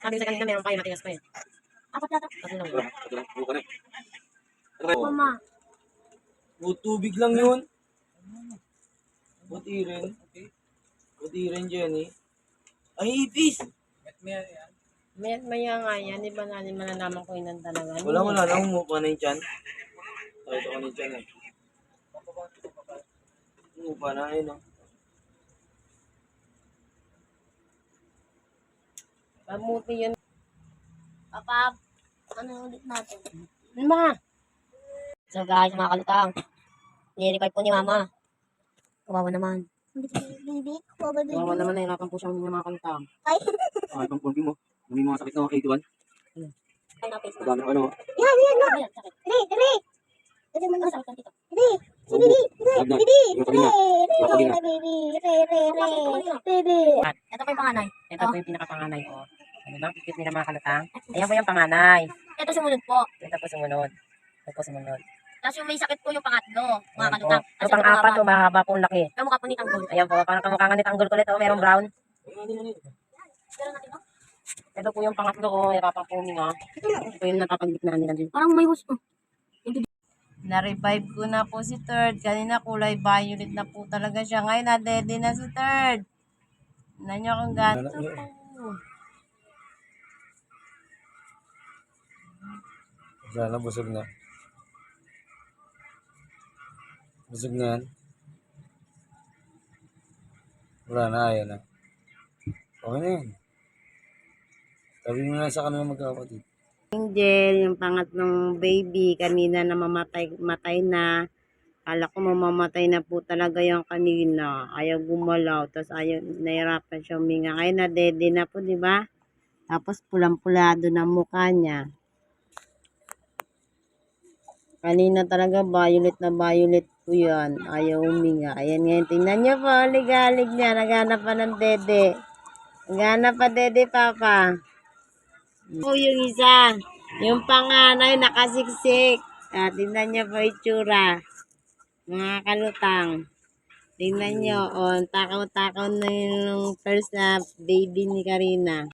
Sabi ko sa kanina, meron pa yung matigas pa eh. Apat yata. Tatlo lang. Ito lang. Buka na eh. Ano kayo? Mama. Tubig lang yun. Buti rin. Okay. Buti rin, Jenny. Ay, ipis! Maya nga yan, di ba natin malalaman ko inan talaga? Wala na. Umupa na yung tiyan. Ito ko na yung tiyan eh. Umupa na yun oh. Mabuti yun. Papa, ano ulit natin? Ano ba? So guys, mga kalutang. Ni-record po ni Mama. Kawawa naman. Baby, kawawa baby. Kawawa naman, nahirapan po siyang mga kalutang. Ay, Ay, pang pulbi mo. May mga sakit na 81. ay na face. Madami ano. Yan, yan, no. Ayan, sakit. Dali, dali. Dali mo na. Sakit lang dito. Dali. Si baby, Lag na. baby. Yung pagina. Yung pagina. Baby, baby. Ito po yung panganay. Ito po yung pinakapanganay ko. Ano ba? Cute nila mga kalutang. Ayan po yung panganay. Ito sumunod po. Ito po sumunod. Ito po sumunod. Tapos yung may sakit po yung pangatlo, mga Ayan po. kalutang. Ito pang-apat po, mahaba pong laki. Kamukha po ni Tanggol. Ayan po, parang kamukha nga ni Tanggol kulit. Oh, merong brown. Pero natin, no? Ito po yung pangatlo ko. Hirapan po nga. Ito po yung napapagitnaan nila dito. Parang may hus. Na-revive ko na po si Third. Kanina kulay violet na po talaga siya. Ngayon na-deady na si Third. Tignan niyo kung gato po. Sana busog na. Busog na yan. Wala na, ayaw na. Okay na yan. Sabi mo na sa kanila magkakapatid. Angel, yung pangatlong baby, kanina na matay na. Kala ko mamamatay na po talaga yung kanina. Ayaw gumalaw, tapos ayaw, nahirapan siya huminga. Ngayon na dede na po, di ba? Tapos pulang-pulado na mukha niya. Kanina talaga violet na violet po yan. Ayaw huminga. Ayan ngayon, tingnan niyo po, ligalig niya. Naghanap pa ng dede. Naghanap pa dede, Papa. Po yung isa, yung panganay nakasiksik. Tingnan niyo po itsura. Mga kalutang. Tingnan niyo, takaw-takaw na yung first na baby ni Karina.